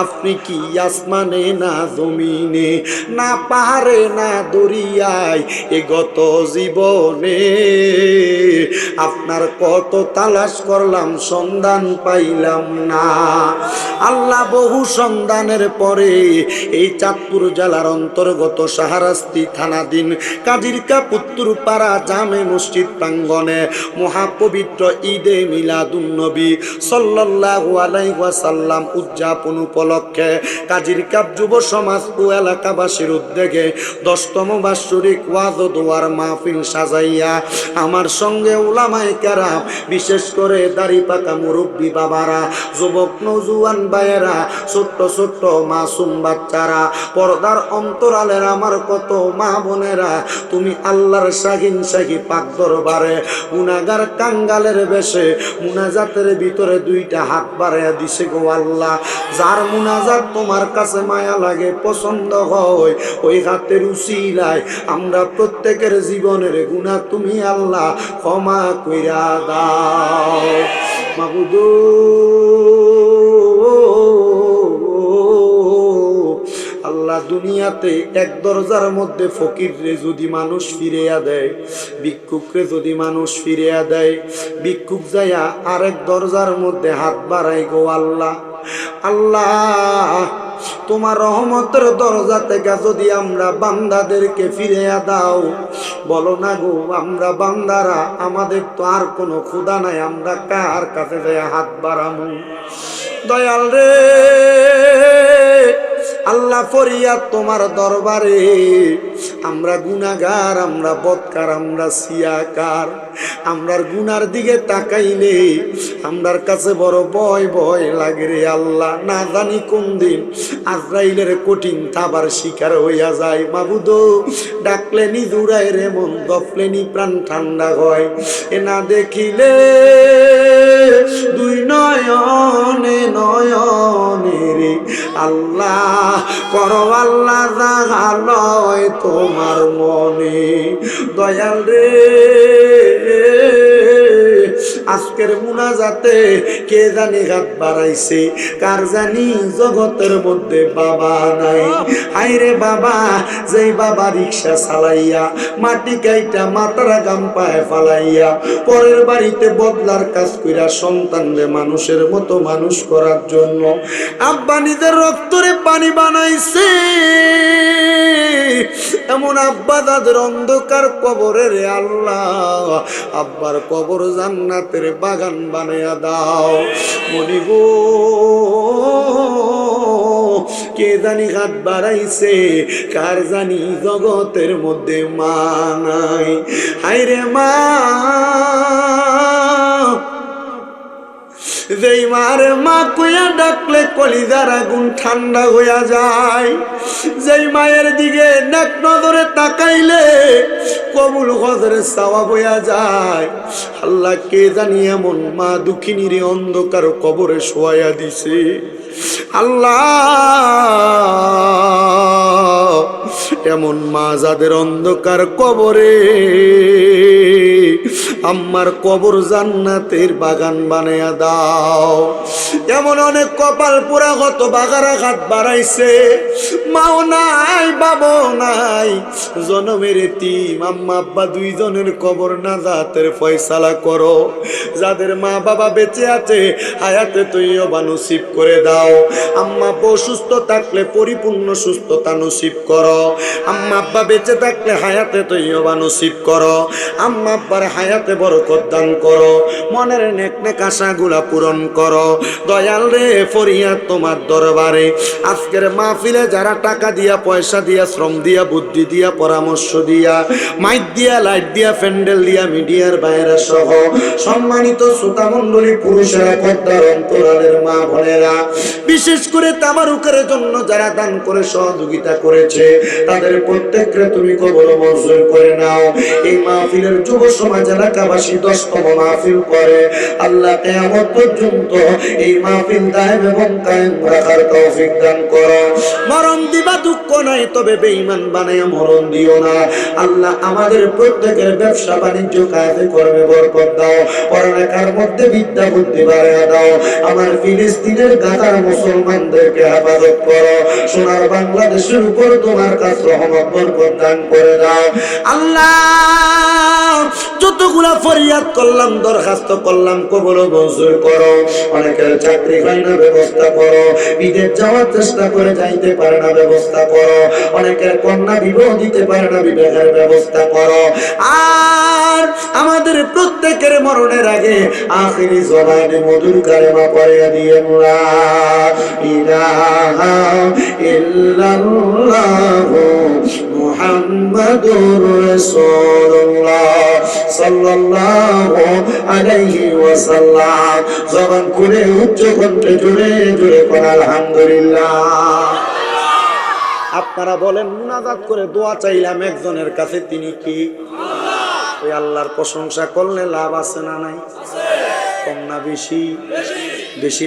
আপনি কি আসমানে না জমিনে, না পাহাড়ে না দরিয়ায়, এ গত জীবনে আপনার কত তালাশ করলাম সন্ধান পাইলাম না। আল্লাহ বহু সন্ধানের পরে এই চাঁদপুর জেলার অন্তর্গত শাহরাস্তি থানাধীন কাজিরকা পুত্তুরপাড়া জামে মসজিদ প্রাঙ্গণে মহাপবিত্র ঈদে মিলাদুন্নবী সাল্লাল্লাহু আলাইহি ওয়াসাল্লাম উদযাপন উপলক্ষে কাজিরকা যুব সমাজ ও এলাকাবাসীর উদ্যোগে 10তম বাৎসরিক ওয়াজ ও দোয়ার মাহফিল সাজাইয়া আমার সঙ্গে উলামায়ে কেরাম, বিশেষ করে দাড়ি পাকা মুরব্বী বাবারা, যুবক নওজোয়ান ভাইয়েরা, ছোট্ট ছোট্ট মাসুম বাচ্চারা, পর্দার অন্তরালের আমার কত মা বোনেরা, তুমি আল্লাহর শাহিন শাহী পাক দরবারে গুনাহগার কাঙ্গালের বেশে মুনাজাতের ভিতরে 2টা হাত বাড়াইয়া দিছে গো আল্লাহ। যার মুনাজাত তোমার কাছে মায়া লাগে, পছন্দ হয়, ওই হাতের উসিলায় আমরা প্রত্যেকের জীবনের গুনাহ তুমি আল্লাহ ক্ষমা কইরা দাও মাবুদ। আল্লাহ দুনিয়াতে এক দরজার মধ্যে ফকিররে যদি মানুষ ফিরিয়া দেয়, ভিক্ষুকরে যদি মানুষ ফিরিয়া দেয়, ভিক্ষুক যাইয়া আরেক দরজার মধ্যে হাত বাড়াই গো আল্লাহ। আল্লাহ তোমার রহমতের দরজা থেকে যদি আমরা বান্দাদেরকে ফিরিয়া দাও, বলো না গো আমরা বান্দারা, আমাদের তো আর কোনো ক্ষুধা নাই, আমরা কার কাছে যাইয়া হাত বাড়ামু? দয়াল রে আল্লাহ ফরিয়াদ তোমার দরবারে, আমরা গুনাহগার, আমরা বদকার, আমরা সিয়াকার, আমরার গুনার দিকে তাকাইলে আমরার কাছে বড় ভয় ভয় লাগে রে আল্লাহ। না জানি কোন দিন আজরাইলের কঠিন থাবার শিকার হইয়া যায় মাবুদ। ডাকলেনি দূরায় রে মন, দফলেনি প্রাণ ঠান্ডা হয়, এ না দেখিলে 2 নয়নে নয়নে রে আল্লাহ করো আল্লাহ জাগালয় তোমার মনে। দয়াল রে আজকের মুনাজাতে কে জানি হাত বাড়াইছে, কার জানি জগতের মধ্যে বাবা নাই। আইরে বাবা, যেই বাবা রিক্সা চালাইয়া মাটি কাইটা মাথারা গাম পায়ে ফালাইয়া পরের বাড়িতে বদলার কাজ কইরা সন্তানরে মানুষের মতো মানুষ করার জন্য আব্বা নিজের রক্তরে পানি বানাইছে, এমন আব্বা দাদের অন্ধকার কবরে রে আল্লাহ আব্বার কবর জান্নাতের বাগান বানাইয়া দাও মনি গো। কে জানি হাত বাড়াইছে, কার জানি জগতের মধ্যে মা নাই। হায়রে মা, যেই মারে মা কইয়া ডাকলে কলিজার আগুন ঠান্ডা হইয়া যায়, যেই মায়ের দিকে নেক নজরে তাকাইলে কবুল হজরের সওয়াব হইয়া যায়। আল্লাহ কে জানি এমন মা দুঃখিনীর অন্ধকার কবরে শোয়াইয়া দিছে। আল্লাহ এমন মা যাদের অন্ধকার কবরে আমার কবর জান্নাতের বাগান বানাইয়া দাও। এমন অনেক কপাল পোড়া কত বাগারা হাত বাড়াইছে, মাও নাই বাবাও নাই, জনমের এতিম আম্মা আব্বা 2 জনের কবর নাজাতের ফয়সালা করো। যাদের মা বাবা বেঁচে আছে হায়াতে তৈয়বা নসিব করে দাও। আম্মা আব্বা সুস্থ থাকলে পরিপূর্ণ সুস্থতা নসিব করো। আম্মা আব্বা বেঁচে থাকলে হায়াতে তৈয়বা নসিব করো। আম্মা আব্বার হায়াতে বরকত দান করো, মনের নেক নেক আশাগুলা পূরণ করো। দয়াল রে ফরিয়াদ তোমার দরবারে আজকের মাহফিলে যারা টাকা দিয়া, পয়সা দিয়া, শ্রম দিয়া, বুদ্ধি দিয়া, পরামর্শ দিয়া, মাইক দিয়া, লাইট দিয়া, প্যান্ডেল দিয়া, মিডিয়ার বাইরে সহ সম্মানিত শ্রোতা মণ্ডলী, পুরুষেরা, পর্দার অন্তরালের মা বোনেরা, বিশেষ করে তাবারুকের জন্য যারা দান করে সহযোগিতা করেছে, তাদের প্রত্যেককে তুমি কবুল মঞ্জুর করে নাও। এই মাহফিলের যুব সমাজ সমাজ এলাকাবাসী 10তম মাহফিল করে, আল্লাহ কিয়ামত পর্যন্ত এই মাহফিল দায়েম এবং কায়েম রাখার তৌফিক দান করো। মরণ দিবা দুঃখ নাই, তবে বেঈমান বানায়া মরণ দিও না। আল্লাহ আমাদের প্রত্যেকের ব্যবসা বাণিজ্য কাজে কর্মে বরকত দাও, পড়ালেখার মধ্যে বিদ্যা বুদ্ধি বাড়াইয়া দাও। আমার ফিলিস্তিনের গাজার মুসলমানদেরকে হেফাজত করো, সোনার বাংলাদেশের উপর তোমার কাছে রহমত বরকত দান করে দাও। আল্লাহ যতগুলা ফরিয়াদ করলাম, দরখাস্ত করলাম, কবুল ও মঞ্জুর করো। অনেকের চাকরি হয় না, ব্যবস্থা করো। বিদেশ যাওয়ার চেষ্টা করে যাইতে পারে না, ব্যবস্থা করো। অনেকের কন্যা বিবাহ দিতে পারে না, বিবাহের ব্যবস্থা করো। আর আমাদের প্রত্যেকের মরণের আগে আখিরি জবানে মধুর কালেমা পড়িয়ে দিয়ে লা ইলাহা ইল্লাল্লাহু মুহাম্মাদুর রাসূলুল্লাহ সাল্লাল্লাহু আলাইহি ওয়াসাল্লাম। জবান খুলে উচ্চ কণ্ঠে জোরে জোরে পড়া আলহামদুলিল্লাহ। আপনারা বলেন, মুনাজাত করে দোয়া চাইলাম একজনের কাছে, তিনি কি? ওই আল্লাহর প্রশংসা করলে লাভ আছে না নাই? কম না বেশি? বেশি